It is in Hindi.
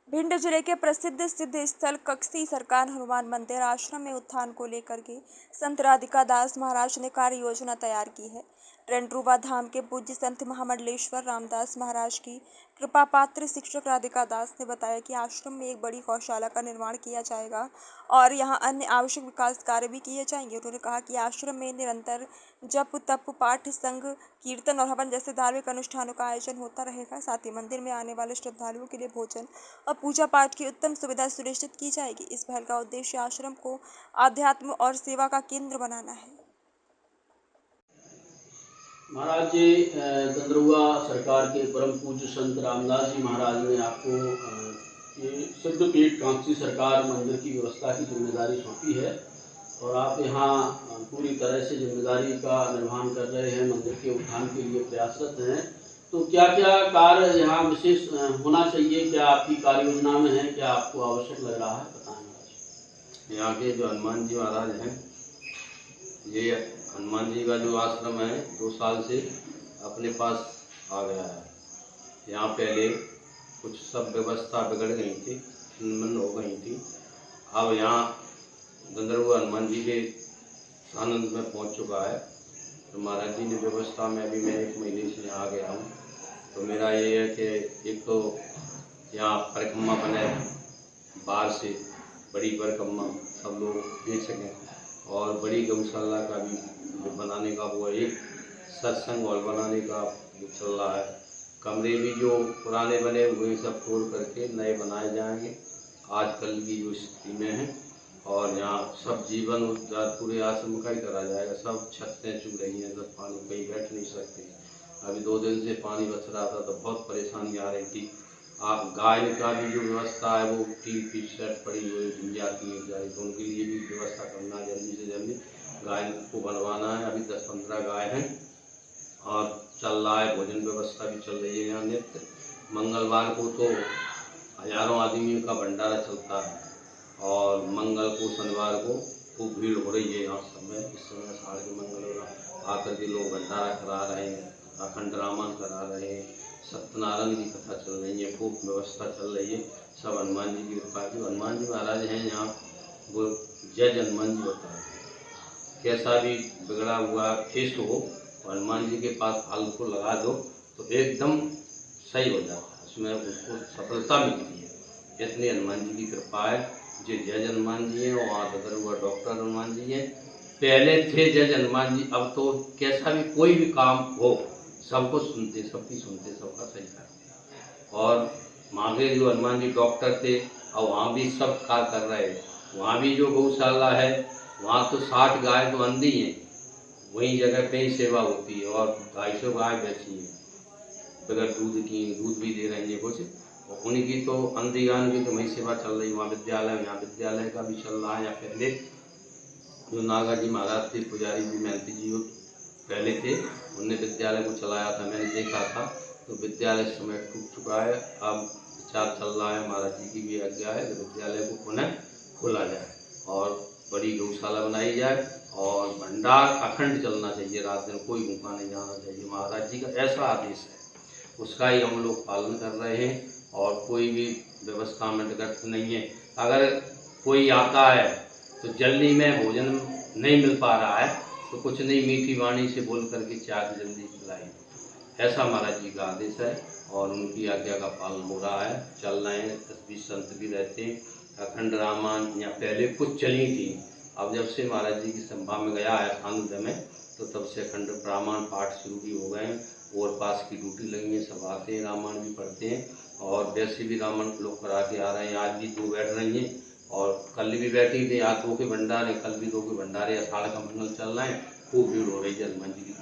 भिंड जिले के प्रसिद्ध सिद्ध स्थल कक्सी सरकार हनुमान मंदिर आश्रम में उत्थान को लेकर के संत राधिका दास महाराज ने कार्य योजना तैयार की है। ट्रेंड्रुवा धाम के पूज्य संत महामंडलेश्वर रामदास महाराज की कृपा पात्र शिक्षक राधिका दास ने बताया कि आश्रम में एक बड़ी गौशाला का निर्माण किया जाएगा और यहां अन्य आवश्यक विकास कार्य भी किए जाएंगे। उन्होंने कहा कि आश्रम में निरंतर जप तप पाठ संघ कीर्तन और हवन जैसे धार्मिक अनुष्ठानों का आयोजन होता रहेगा। साथ ही मंदिर में आने वाले श्रद्धालुओं के लिए भोजन और पूजा पाठ की उत्तम सुविधा सुनिश्चित की जाएगी। इस पहल का उद्देश्य आश्रम को आध्यात्म और सेवा का केंद्र बनाना है। महाराज जी, दंदरुआ सरकार के परम पूज्य संत रामदास जी महाराज ने आपको ये सिद्ध पीठ कांची सरकार मंदिर की व्यवस्था की जिम्मेदारी सौंपी है और आप यहाँ पूरी तरह से जिम्मेदारी का निर्वहन कर रहे हैं, मंदिर के उत्थान के लिए प्रयासरत हैं। तो क्या क्या कार्य यहाँ विशेष होना चाहिए, क्या आपकी कार्य योजना में है, क्या आपको आवश्यक लग रहा है, बताएं महाराज। यहाँ के जो हनुमान जी महाराज हैं, ये हनुमान जी का जो आश्रम है 2 साल से अपने पास आ गया है। यहाँ पहले कुछ सब व्यवस्था बिगड़ गई थी, खंडन हो गई थी। अब यहाँ दंदरुआ हनुमान जी के आनंद में पहुँच चुका है। तो महाराज जी ने व्यवस्था में अभी मैं 1 महीने से यहाँ आ गया हूँ। तो मेरा ये है कि एक तो यहाँ परिक्रमा बने, बाहर से बड़ी परिक्रमा सब लोग देख सकें और बड़ी गौशाला का भी जो बनाने का वो एक सत्संग हॉल बनाने का चल रहा है। कमरे भी जो पुराने बने हुए सब तोड़ करके नए बनाए जाएंगे आजकल की जो स्थिति में है। और यहाँ सब जीवन उद्धार पूरे आश्रम का ही करा जाएगा। सब छतें चुभ रही हैं, सब पानी कहीं बैठ नहीं सकते। अभी 2 दिन से पानी बच रहा था तो बहुत परेशानी आ रही थी। आप गाय का भी जो व्यवस्था है वो टी शर्ट पड़ी हुई जाती है गाय, तो उनके लिए भी व्यवस्था करना जल्दी से जल्दी। गाय को बनवाना है, अभी 10-15 गाय हैं और चल रहा है, भोजन व्यवस्था भी चल रही है यहाँ नित्य। मंगलवार को तो हजारों आदमियों का भंडारा चलता है और मंगल को शनिवार को खूब भीड़ हो रही है। यहाँ समय इस समय साढ़े के मंगल आकर के लोग भंडारा करा रहे हैं, अखंड रामायण करा रहे हैं, सत्यनारायण की कथा चल रही है, खूब व्यवस्था चल रही है। सब हनुमान जी की कृपा की। हनुमान जी महाराज हैं यहाँ, वो जय हनुमान जी होता है। कैसा भी बिगड़ा हुआ खेस हो हनुमान जी के पास फाल को लगा दो तो एकदम सही हो जाता है, उसमें उसको सफलता मिलती है। इतनी हनुमान जी की कृपा है। जो जय हनुमान जी हैं वहाँ बदल हुआ डॉक्टर हनुमान जी हैं। पहले थे जय हनुमान जी, अब तो कैसा भी कोई भी काम हो सबको सुनते, सबकी सुनते, सबका सही करते। और वहाँ के जो हनुमान जी डॉक्टर थे और वहाँ भी सब कार्य कर रहे हैं। वहाँ भी जो गौशाला है वहाँ तो 60 गाय तो अंधी हैं, वही जगह पे ही सेवा होती है और 250 गाय बैठी हैं बगैर दूध की, दूध भी दे रही है कुछ। और उन्हीं की तो अंधी गायों की तो वही सेवा चल रही है। वहाँ विद्यालय, यहाँ विद्यालय का भी चल रहा है। या पहले जो नागा जी महाराज थे, पुजारी जी महंती जी पहले थे, उनने विद्यालय को चलाया था, मैंने देखा था। तो विद्यालय समय टूट चुका है। अब विचार चल रहा है, महाराज जी की भी आज्ञा है कि विद्यालय को पुनः खोला जाए और बड़ी गौशाला बनाई जाए और भंडार अखंड चलना चाहिए, रात दिन कोई भूखा नहीं जाना चाहिए। महाराज जी का ऐसा आदेश है, उसका ही हम लोग पालन कर रहे हैं और कोई भी व्यवस्था में दिक्कत नहीं है। अगर कोई आता है तो जल्दी में भोजन नहीं मिल पा रहा है तो कुछ नहीं, मीठी वाणी से बोल करके चाय जल्दी खिलाई, ऐसा महाराज जी का आदेश है और उनकी आज्ञा का पालन हो रहा है। चल रहे हैं, 10-20 संत भी रहते हैं। अखंड रामायण या पहले कुछ चली थी, अब जब से महाराज जी की सभा में गया है सानुध्य में तो तब से अखंड रामायण पाठ शुरू भी हो गए हैं और पास की ड्यूटी लगी है, सब आते हैं, रामायण भी पढ़ते हैं और वैसे भी रामायण लोग करा के आ रहे हैं। आज भी 2 बैठ रही हैं और कल भी बैठी थी। आज 2 के भंडारे, कल भी 2 के भंडारे, 18 का मंडल चल रहे हैं। खूब भीड़ हो रही है हनुमान जी की।